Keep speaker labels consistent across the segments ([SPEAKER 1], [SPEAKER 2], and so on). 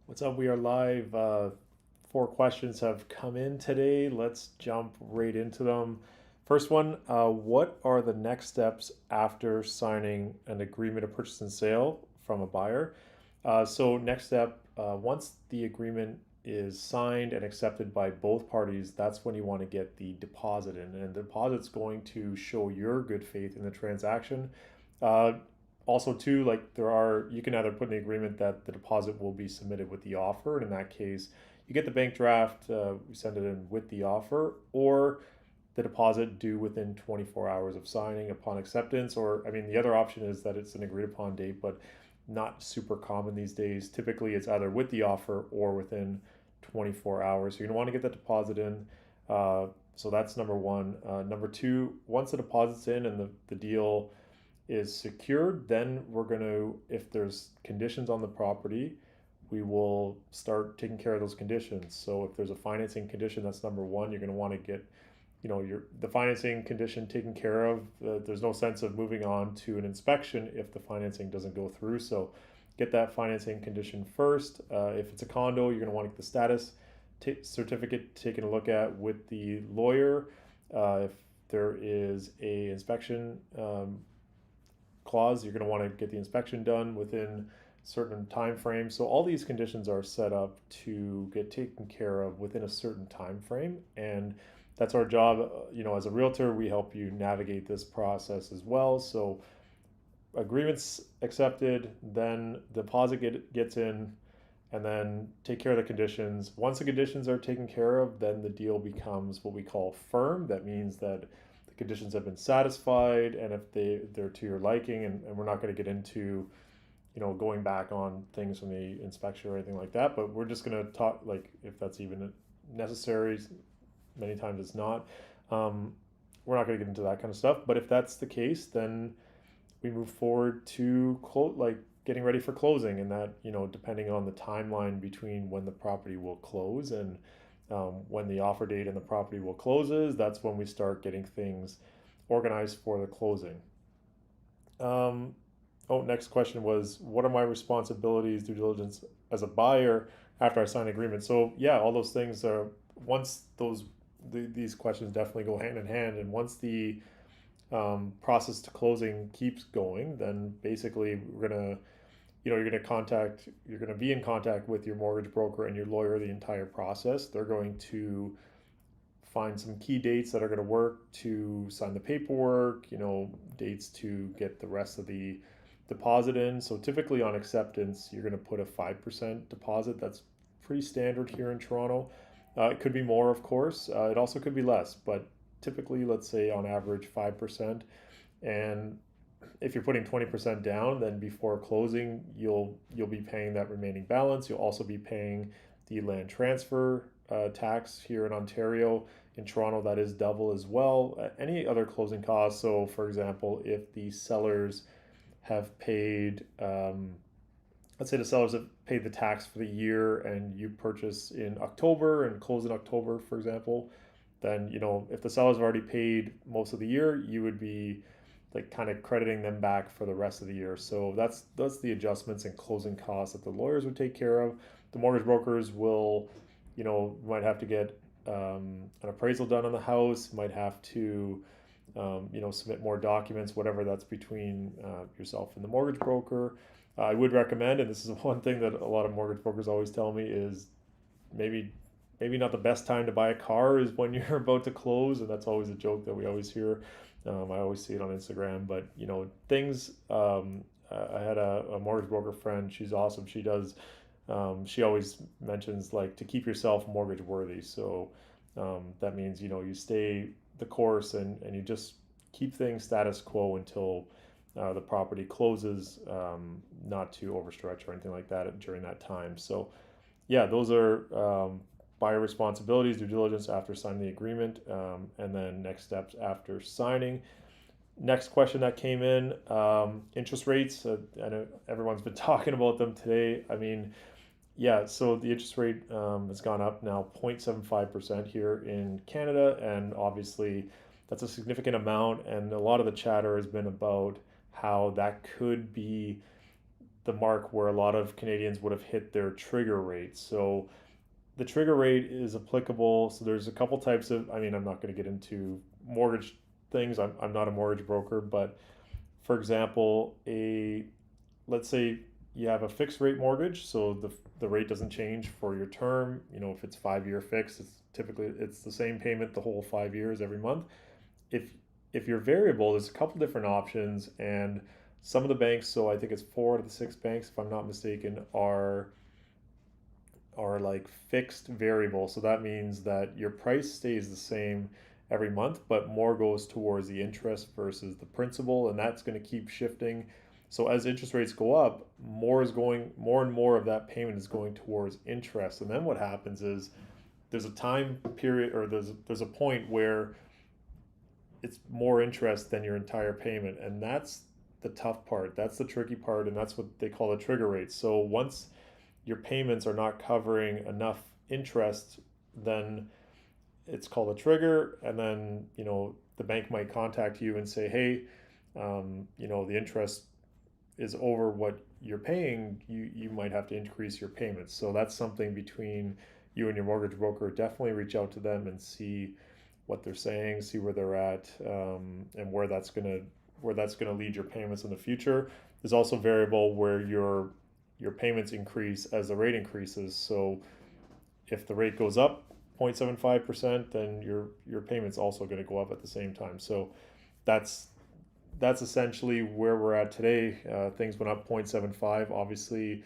[SPEAKER 1] What's up? We are live. Four questions have come in today. Let's jump right into them. First one, what are the next steps after signing an agreement of purchase and sale from a buyer? So next step, once the agreement is signed and accepted by both parties, that's when you want to get the deposit in. And the deposit's going to show your good faith in the transaction. Uh, Also too, like you can either put in the agreement that the deposit will be submitted with the offer, and in that case you get the bank draft, we send it in with the offer, or the deposit due within 24 hours of signing upon acceptance. Or I mean, the other option is that it's an agreed upon date, but not super common these days. Typically it's either with the offer or within 24 hours, so you're going to want to get that deposit in. So that's number one. Number two, once the deposit's in and the deal is secured, then we're going to, if there's conditions on the property, we will start taking care of those conditions. So if there's a financing condition, that's number one. You're going to want to get, the financing condition taken care of. There's no sense of moving on to an inspection if the financing doesn't go through. So get that financing condition first. If it's a condo, you're going to want to get the status certificate taken a look at with the lawyer. If there is a inspection clause, you're going to want to get the inspection done within certain time frame. So all these conditions are set up to get taken care of within a certain time frame, and that's our job. As a realtor, we help you navigate this process as well. So agreements accepted, then deposit gets in, and then take care of the conditions. Once the conditions are taken care of, then the deal becomes what we call firm. That means that the conditions have been satisfied, and if they're to your liking, and we're not going to get into going back on things from the inspection or anything like that, but we're just going to talk, like, if that's even necessary. Many times it's not. We're not going to get into that kind of stuff, but if that's the case, then we move forward to getting ready for closing, and that, depending on the timeline between when the property will close and when the offer date and the property will closes, that's when we start getting things organized for the closing. Next question was, what are my responsibilities, due diligence as a buyer after I sign an agreement? So yeah, all those things are, once these questions definitely go hand in hand, and once the process to closing keeps going, then basically you're gonna be in contact with your mortgage broker and your lawyer the entire process. They're going to find some key dates that are going to work to sign the paperwork, dates to get the rest of the deposit in. So typically on acceptance, you're going to put a 5% deposit. That's pretty standard here in Toronto. It could be more, of course. It also could be less, but typically, let's say on average 5%. And if you're putting 20% down, then before closing, you'll be paying that remaining balance. You'll also be paying the land transfer tax here in Ontario. In Toronto, that is double as well. Any other closing costs. So, for example, if the sellers have paid, let's say the sellers have paid the tax for the year, and you purchase in October and close in October, for example, then if the sellers have already paid most of the year, you would be like kind of crediting them back for the rest of the year. So that's the adjustments and closing costs that the lawyers would take care of. The mortgage brokers will, might have to get an appraisal done on the house, might have to submit more documents, whatever that's between yourself and the mortgage broker. I would recommend, and this is one thing that a lot of mortgage brokers always tell me, is maybe not the best time to buy a car is when you're about to close, and that's always a joke that we always hear. I always see it on Instagram, but things. I had a mortgage broker friend. She's awesome. She does. She always mentions, like, to keep yourself mortgage worthy. So that means you stay the course, and you just keep things status quo until the property closes, not to overstretch or anything like that during that time. So yeah, those are buyer responsibilities, due diligence after signing the agreement, and then next steps after signing. Next question that came in, interest rates. I know everyone's been talking about them today. I mean, yeah, so the interest rate has gone up now 0.75% here in Canada, and obviously that's a significant amount, and a lot of the chatter has been about how that could be the mark where a lot of Canadians would have hit their trigger rate. So the trigger rate is applicable. So there's a couple types of, I mean, I'm not going to get into mortgage things. I'm not a mortgage broker, but for example, let's say you have a fixed rate mortgage, so the rate doesn't change for your term. You know, if it's 5 year fixed, it's the same payment the whole 5 years every month. If if you're variable, there's a couple different options, and some of the banks, so I think it's 4 out of the 6 banks, if I'm not mistaken, are like fixed variable. So that means that your price stays the same every month, but more goes towards the interest versus the principal, and that's going to keep shifting. So as interest rates go up, more and more of that payment is going towards interest. And then what happens is there's a time period, or there's a point where it's more interest than your entire payment, and that's the tough part. That's the tricky part, and that's what they call the trigger rate. So once your payments are not covering enough interest, then it's called a trigger, and then the bank might contact you and say, hey, the interest is over what you're paying. You might have to increase your payments. So that's something between you and your mortgage broker. Definitely reach out to them and see what they're saying, see where they're at, and where that's gonna lead your payments in the future. There's also variable where your payments increase as the rate increases. So if the rate goes up 0.75%, then your payments also going to go up at the same time. So that's that's essentially where we're at today. Things went up 0.75. Obviously,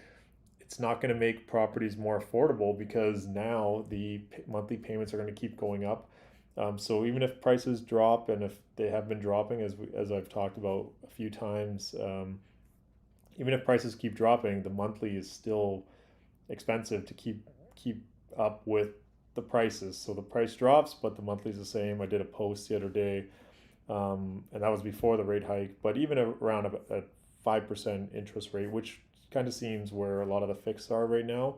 [SPEAKER 1] it's not going to make properties more affordable because now the monthly payments are going to keep going up. So even if prices drop, and if they have been dropping, as I've talked about a few times, even if prices keep dropping, the monthly is still expensive to keep up with the prices. So the price drops, but the monthly is the same. I did a post the other day, and that was before the rate hike. But even around a 5% interest rate, which kind of seems where a lot of the fixed are right now,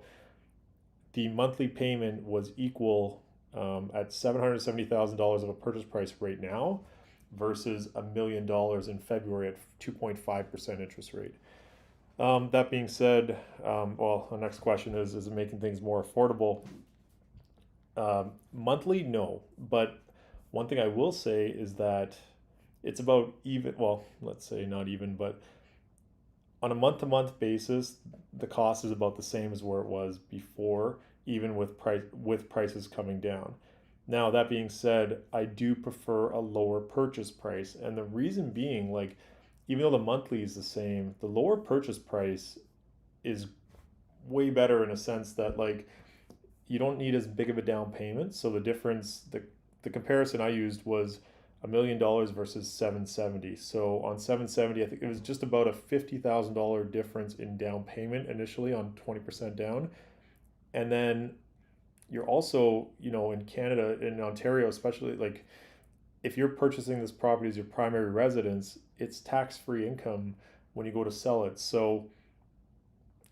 [SPEAKER 1] the monthly payment was equal at $770,000 of a purchase price right now versus $1 million in February at 2.5% interest rate. That being said, well, the next question is it making things more affordable? Monthly, no. But one thing I will say is that it's about even, well, let's say not even, but on a month to month basis, the cost is about the same as where it was before, even with prices coming down. Now, that being said, I do prefer a lower purchase price. And the reason being, like, even though the monthly is the same, the lower purchase price is way better in a sense that, like, you don't need as big of a down payment. So the comparison I used was $1 million versus 770. So on 770, I think it was just about a $50,000 difference in down payment initially on 20% down. And then you're also, in Canada, in Ontario especially, like, if you're purchasing this property as your primary residence, it's tax-free income when you go to sell it. So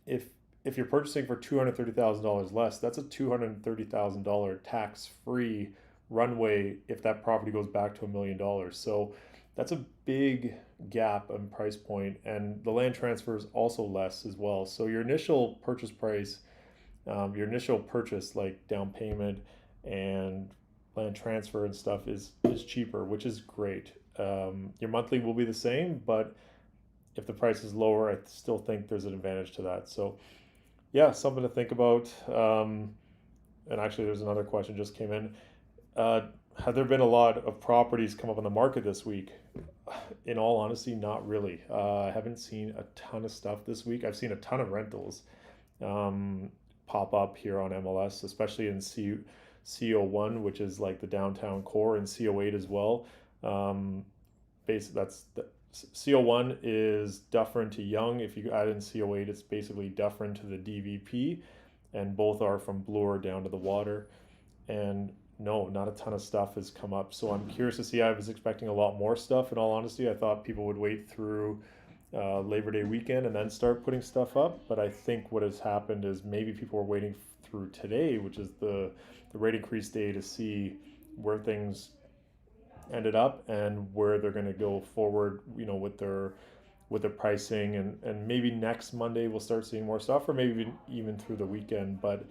[SPEAKER 1] if if you're purchasing for $230,000 less, that's a $230,000 tax-free runway if that property goes back to $1 million. So that's a big gap in price point, and the land transfer is also less as well. So your initial purchase price, your initial purchase, like down payment and land transfer and stuff, is cheaper, which is great. Your monthly will be the same, but if the price is lower, I still think there's an advantage to that. So yeah, something to think about. And actually, there's another question just came in. Uh, have there been a lot of properties come up on the market this week? In all honesty, not really. I haven't seen a ton of stuff this week. I've seen a ton of rentals pop up here on MLS, especially in CO1, which is like the downtown core, and CO8 as well. That's the CO1 is Dufferin to Yonge. If you add in CO8, it's basically Dufferin to the DVP, and both are from Bloor down to the water. And no, not a ton of stuff has come up. So I'm curious to see. I was expecting a lot more stuff. In all honesty, I thought people would wait through Labor Day weekend and then start putting stuff up. But I think what has happened is maybe people are waiting through today, which is the rate increase day, to see where things ended up and where they're going to go forward, with with the pricing, and maybe next Monday we'll start seeing more stuff, or maybe even through the weekend. But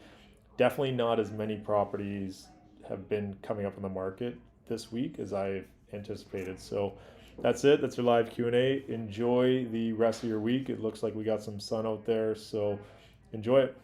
[SPEAKER 1] definitely not as many properties have been coming up on the market this week as I've anticipated. So that's it. That's your live Q&A. Enjoy the rest of your week. It looks like we got some sun out there, so enjoy it.